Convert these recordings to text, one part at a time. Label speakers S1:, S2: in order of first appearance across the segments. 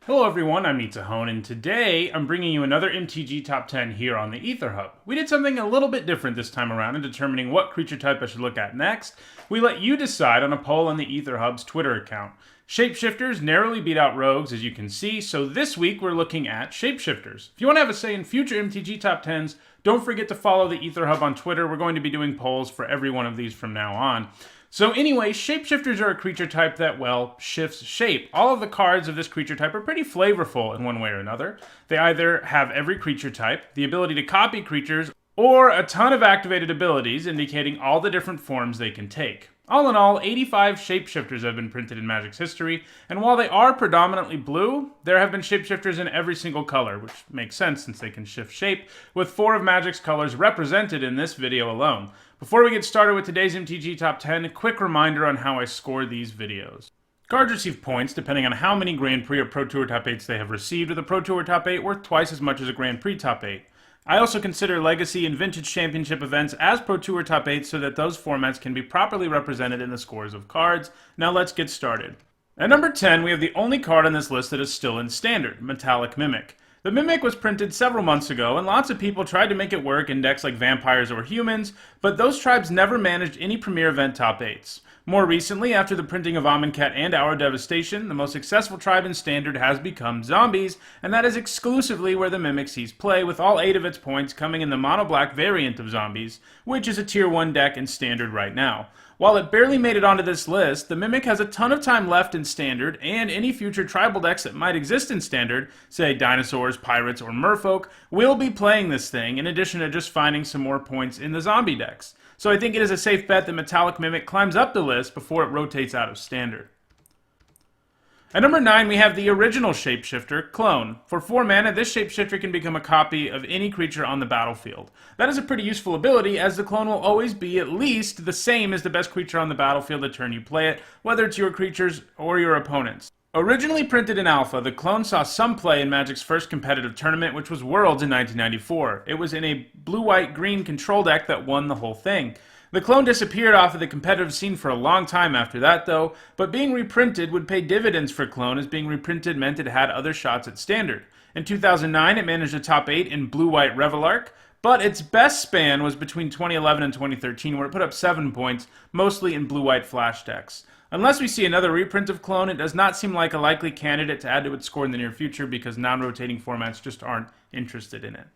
S1: Hello everyone, I'm Nizzahon, and today I'm bringing you another MTG Top 10 here on the Aether Hub. We did something a little bit different this time around in determining what creature type I should look at next. We let you decide on a poll on the Aether Hub's Twitter account. Shapeshifters narrowly beat out rogues, as you can see, so this week we're looking at Shapeshifters. If you want to have a say in future MTG Top 10s, don't forget to follow the Aether Hub on Twitter. We're going to be doing polls for every one of these from now on. So anyway, Shapeshifters are a creature type that, well, shifts shape. All of the cards of this creature type are pretty flavorful in one way or another. They either have every creature type, the ability to copy creatures, or a ton of activated abilities indicating all the different forms they can take. All in all, 85 Shapeshifters have been printed in Magic's history, and while they are predominantly blue, there have been Shapeshifters in every single color, which makes sense since they can shift shape, with 4 of Magic's colors represented in this video alone. Before we get started with today's MTG Top 10, a quick reminder on how I score these videos. Cards receive points depending on how many Grand Prix or Pro Tour Top 8s they have received, with a Pro Tour Top 8 worth twice as much as a Grand Prix Top 8. I also consider Legacy and Vintage Championship events as Pro Tour Top 8 so that those formats can be properly represented in the scores of cards. Now let's get started. At number 10, we have the only card on this list that is still in Standard, Metallic Mimic. The Mimic was printed several months ago, and lots of people tried to make it work in decks like Vampires or Humans, but those tribes never managed any Premier Event Top 8s. More recently, after the printing of Amonkhet and Our Devastation, the most successful tribe in Standard has become Zombies, and that is exclusively where the Mimic sees play, with all 8 of its points coming in the mono-black variant of Zombies, which is a Tier 1 deck in Standard right now. While it barely made it onto this list, the Mimic has a ton of time left in Standard, and any future tribal decks that might exist in Standard, say dinosaurs, pirates, or merfolk, will be playing this thing, in addition to just finding some more points in the zombie decks. So I think it is a safe bet that Metallic Mimic climbs up the list before it rotates out of Standard. At number 9, we have the original Shapeshifter, Clone. For 4 mana, this Shapeshifter can become a copy of any creature on the battlefield. That is a pretty useful ability, as the Clone will always be at least the same as the best creature on the battlefield the turn you play it, whether it's your creatures or your opponents. Originally printed in Alpha, the Clone saw some play in Magic's first competitive tournament, which was Worlds in 1994. It was in a blue-white-green control deck that won the whole thing. The Clone disappeared off of the competitive scene for a long time after that, though, but being reprinted would pay dividends for Clone, as being reprinted meant it had other shots at Standard. In 2009, it managed a top 8 in Blue-White Revelark, but its best span was between 2011 and 2013, where it put up 7 points, mostly in Blue-White Flash decks. Unless we see another reprint of Clone, it does not seem like a likely candidate to add to its score in the near future because non-rotating formats just aren't interested in it.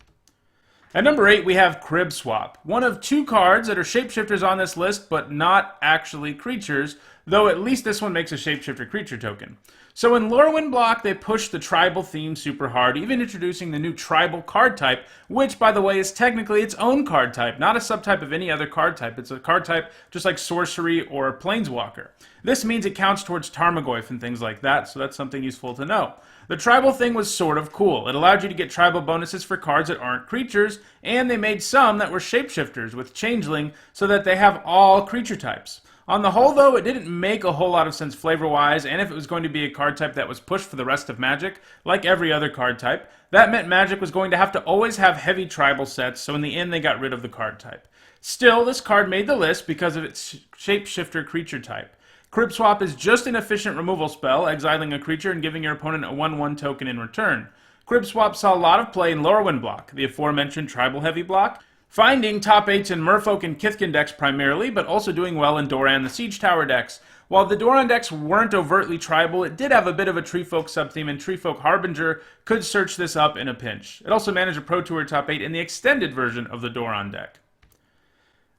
S1: At number 8, we have Crib Swap, one of 2 cards that are Shapeshifters on this list, but not actually creatures, though at least this one makes a Shapeshifter creature token. So in Lorwyn block, they pushed the tribal theme super hard, even introducing the new tribal card type, which, by the way, is technically its own card type, not a subtype of any other card type. It's a card type just like Sorcery or Planeswalker. This means it counts towards Tarmogoyf and things like that, so that's something useful to know. The tribal thing was sort of cool. It allowed you to get tribal bonuses for cards that aren't creatures, and they made some that were Shapeshifters with Changeling so that they have all creature types. On the whole, though, it didn't make a whole lot of sense flavor-wise, and if it was going to be a card type that was pushed for the rest of Magic, like every other card type, that meant Magic was going to have to always have heavy tribal sets, so in the end they got rid of the card type. Still, this card made the list because of its Shapeshifter creature type. Crib Swap is just an efficient removal spell, exiling a creature and giving your opponent a 1/1 token in return. Crib Swap saw a lot of play in Lorwyn block, the aforementioned tribal-heavy block, finding top 8s in Merfolk and Kithkin decks primarily, but also doing well in Doran the Siege Tower decks. While the Doran decks weren't overtly tribal, it did have a bit of a Treefolk subtheme, and Treefolk Harbinger could search this up in a pinch. It also managed a Pro Tour top 8 in the extended version of the Doran deck.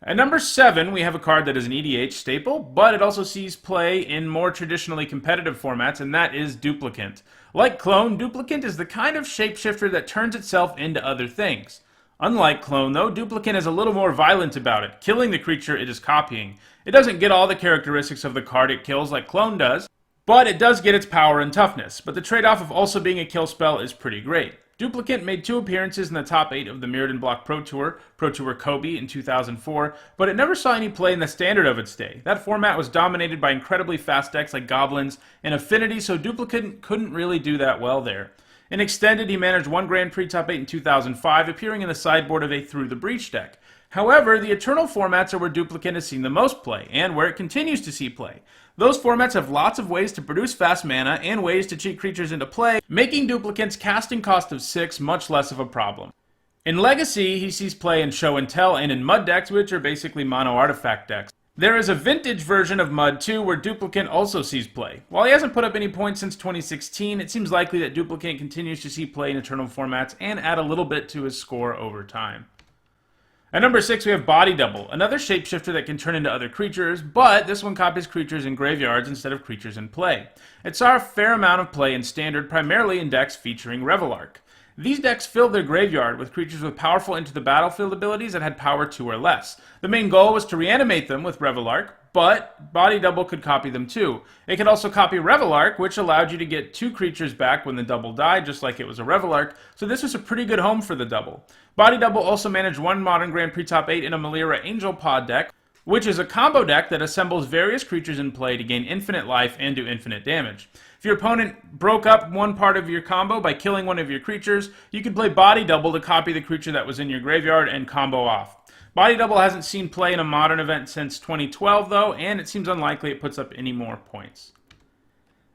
S1: At number 7, we have a card that is an EDH staple, but it also sees play in more traditionally competitive formats, and that is Duplicant. Like Clone, Duplicant is the kind of Shapeshifter that turns itself into other things. Unlike Clone, though, Duplicant is a little more violent about it, killing the creature it is copying. It doesn't get all the characteristics of the card it kills like Clone does, but it does get its power and toughness, but the trade-off of also being a kill spell is pretty great. Duplicant made 2 appearances in the top 8 of the Mirrodin Block Pro Tour Kobe in 2004, but it never saw any play in the Standard of its day. That format was dominated by incredibly fast decks like Goblins and Affinity, so Duplicant couldn't really do that well there. In Extended, he managed 1 Grand Prix top 8 in 2005, appearing in the sideboard of a Through the Breach deck. However, the Eternal formats are where Duplicant has seen the most play, and where it continues to see play. Those formats have lots of ways to produce fast mana and ways to cheat creatures into play, making Duplicant's casting cost of 6 much less of a problem. In Legacy, he sees play in Show and Tell and in Mud decks, which are basically mono artifact decks. There is a vintage version of Mud too, where Duplicant also sees play. While he hasn't put up any points since 2016, it seems likely that Duplicant continues to see play in Eternal formats and add a little bit to his score over time. At number 6, we have Body Double, another shapeshifter that can turn into other creatures, but this one copies creatures in graveyards instead of creatures in play. It saw a fair amount of play in Standard, primarily in decks featuring Revelark. These decks filled their graveyard with creatures with powerful into the battlefield abilities that had power 2 or less. The main goal was to reanimate them with Revelark, but Body Double could copy them too. It could also copy Revelark, which allowed you to get 2 creatures back when the double died, just like it was a Revelark, so this was a pretty good home for the double. Body Double also managed one Modern Grand Prix top 8 in a Malira Angel Pod deck, which is a combo deck that assembles various creatures in play to gain infinite life and do infinite damage. If your opponent broke up one part of your combo by killing one of your creatures, you could play Body Double to copy the creature that was in your graveyard and combo off. Body Double hasn't seen play in a modern event since 2012 though, and it seems unlikely it puts up any more points.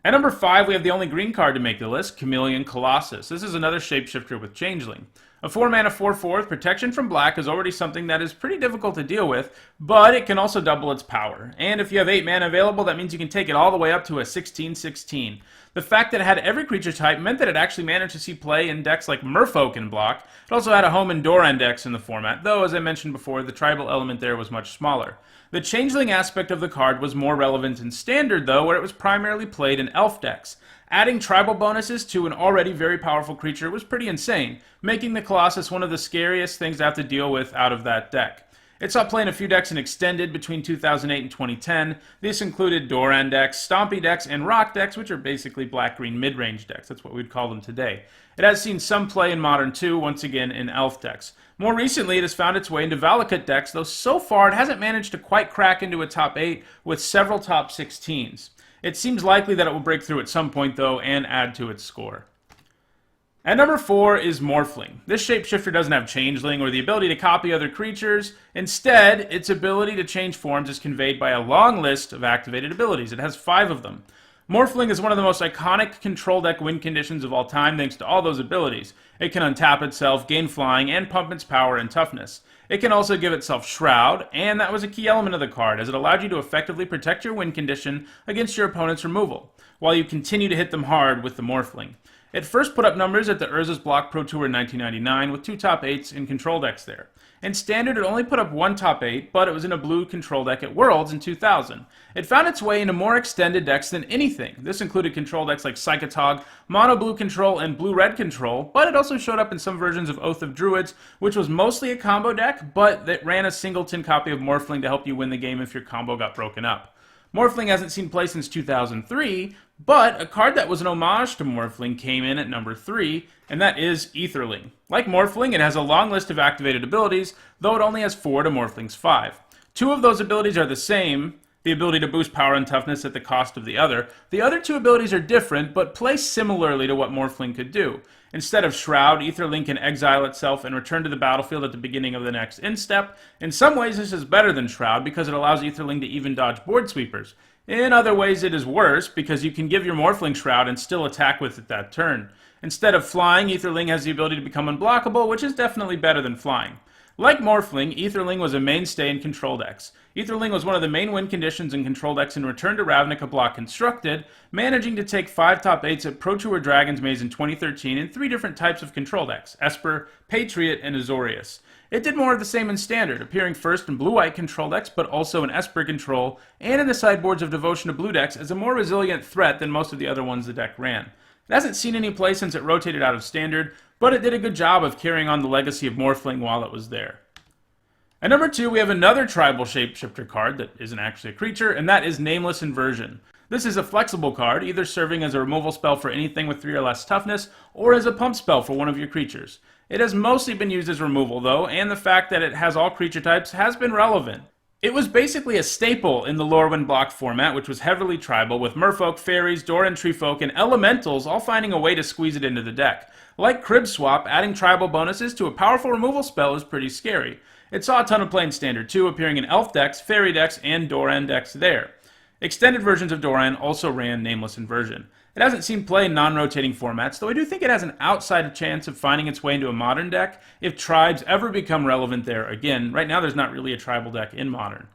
S1: At number 5, we have the only green card to make the list, Chameleon Colossus. This is another shapeshifter with Changeling. A 4-mana 4/4 with protection from black is already something that is pretty difficult to deal with, but it can also double its power. And if you have 8 mana available, that means you can take it all the way up to a 16/16. The fact that it had every creature type meant that it actually managed to see play in decks like Merfolk and block. It also had a home in Doran decks in the format, though as I mentioned before, the tribal element there was much smaller. The Changeling aspect of the card was more relevant in Standard though, where it was primarily played in Elf decks. Adding tribal bonuses to an already very powerful creature was pretty insane, making the Colossus one of the scariest things to have to deal with out of that deck. It saw play in a few decks in Extended between 2008 and 2010. This included Doran decks, Stompy decks, and Rock decks, which are basically black-green mid-range decks. That's what we'd call them today. It has seen some play in Modern too, once again in Elf decks. More recently, it has found its way into Valakut decks, though so far it hasn't managed to quite crack into a top 8 with several top 16s. It seems likely that it will break through at some point, though, and add to its score. At number 4 is Morphling. This shapeshifter doesn't have Changeling or the ability to copy other creatures. Instead, its ability to change forms is conveyed by a long list of activated abilities. It has 5 of them. Morphling is one of the most iconic control deck win conditions of all time thanks to all those abilities. It can untap itself, gain flying, and pump its power and toughness. It can also give itself Shroud, and that was a key element of the card, as it allowed you to effectively protect your win condition against your opponent's removal, while you continue to hit them hard with the Morphling. It first put up numbers at the Urza's Block Pro Tour in 1999 with 2 top 8s in control decks there. In Standard, it only put up 1 top 8, but it was in a blue control deck at Worlds in 2000. It found its way into more extended decks than anything. This included control decks like Psychotog, Mono Blue Control, and Blue Red Control, but it also showed up in some versions of Oath of Druids, which was mostly a combo deck, but that ran a singleton copy of Morphling to help you win the game if your combo got broken up. Morphling hasn't seen play since 2003, but a card that was an homage to Morphling came in at number 3, and that is Aetherling. Like Morphling, it has a long list of activated abilities, though it only has 4 to Morphling's 5. 2 of those abilities are the same, the ability to boost power and toughness at the cost of the other. The other 2 abilities are different, but play similarly to what Morphling could do. Instead of Shroud, Aetherling can exile itself and return to the battlefield at the beginning of the next instep. In some ways, this is better than Shroud because it allows Aetherling to even dodge board sweepers. In other ways, it is worse because you can give your Morphling Shroud and still attack with it that turn. Instead of flying, Aetherling has the ability to become unblockable, which is definitely better than flying. Like Morphling, Aetherling was a mainstay in control decks. Aetherling was one of the main win conditions in control decks in Return to Ravnica block constructed, managing to take 5 top 8s at Pro Tour Dragon's Maze in 2013 in 3 different types of control decks, Esper, Patriot, and Azorius. It did more of the same in Standard, appearing first in blue-white control decks, but also in Esper control, and in the sideboards of Devotion to Blue decks as a more resilient threat than most of the other ones the deck ran. It hasn't seen any play since it rotated out of Standard, but it did a good job of carrying on the legacy of Morphling while it was there. At number 2, we have another tribal shapeshifter card that isn't actually a creature, and that is Nameless Inversion. This is a flexible card, either serving as a removal spell for anything with 3 or less toughness, or as a pump spell for one of your creatures. It has mostly been used as removal, though, and the fact that it has all creature types has been relevant. It was basically a staple in the Lorwyn block format, which was heavily tribal, with Merfolk, Fairies, Doran Treefolk, and Elementals all finding a way to squeeze it into the deck. Like Crib Swap, adding tribal bonuses to a powerful removal spell is pretty scary. It saw a ton of play in Standard too, appearing in Elf decks, Fairy decks, and Doran decks there. Extended versions of Doran also ran Nameless Inversion. It hasn't seen play in non-rotating formats, though I do think it has an outside chance of finding its way into a Modern deck if tribes ever become relevant there again. Right now there's not really a tribal deck in Modern.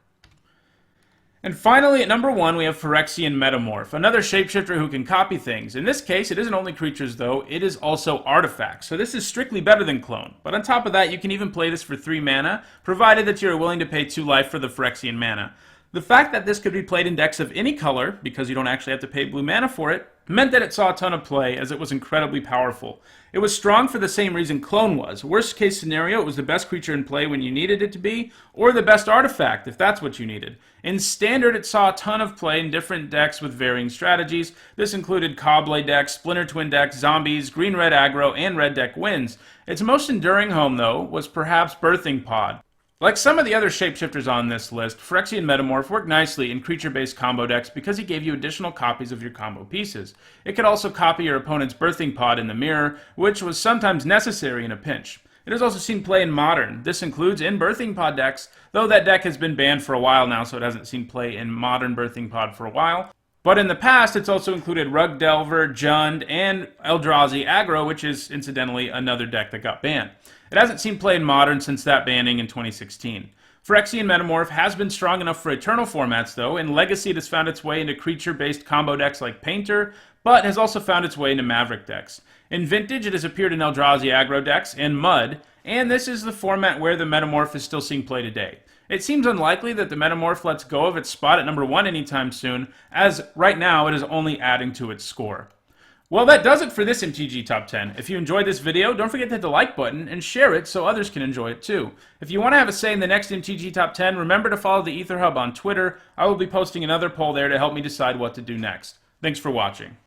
S1: And finally, at number 1, we have Phyrexian Metamorph, another shapeshifter who can copy things. In this case, it isn't only creatures, though, it is also artifacts, so this is strictly better than Clone. But on top of that, you can even play this for 3 mana, provided that you are willing to pay 2 life for the Phyrexian mana. The fact that this could be played in decks of any color, because you don't actually have to pay blue mana for it, meant that it saw a ton of play, as it was incredibly powerful. It was strong for the same reason Clone was. Worst case scenario, it was the best creature in play when you needed it to be, or the best artifact, if that's what you needed. In Standard, it saw a ton of play in different decks with varying strategies. This included Cobblade decks, Splinter Twin decks, zombies, green-red aggro, and red deck wins. Its most enduring home, though, was perhaps Birthing Pod. Like some of the other shapeshifters on this list, Phyrexian Metamorph worked nicely in creature-based combo decks because he gave you additional copies of your combo pieces. It could also copy your opponent's Birthing Pod in the mirror, which was sometimes necessary in a pinch. It has also seen play in Modern. This includes in Birthing Pod decks, though that deck has been banned for a while now, so it hasn't seen play in Modern Birthing Pod for a while. But in the past, it's also included Rug Delver, Jund, and Eldrazi Aggro, which is, incidentally, another deck that got banned. It hasn't seen play in Modern since that banning in 2016. Phyrexian Metamorph has been strong enough for Eternal formats, though. In Legacy, it has found its way into creature-based combo decks like Painter, but has also found its way into Maverick decks. In Vintage, it has appeared in Eldrazi Aggro decks and Mud, and this is the format where the Metamorph is still seeing play today. It seems unlikely that the Metamorph lets go of its spot at number 1 anytime soon, as right now it is only adding to its score. Well, that does it for this MTG Top 10. If you enjoyed this video, don't forget to hit the like button and share it so others can enjoy it too. If you want to have a say in the next MTG Top 10, remember to follow the Ether Hub on Twitter. I will be posting another poll there to help me decide what to do next. Thanks for watching.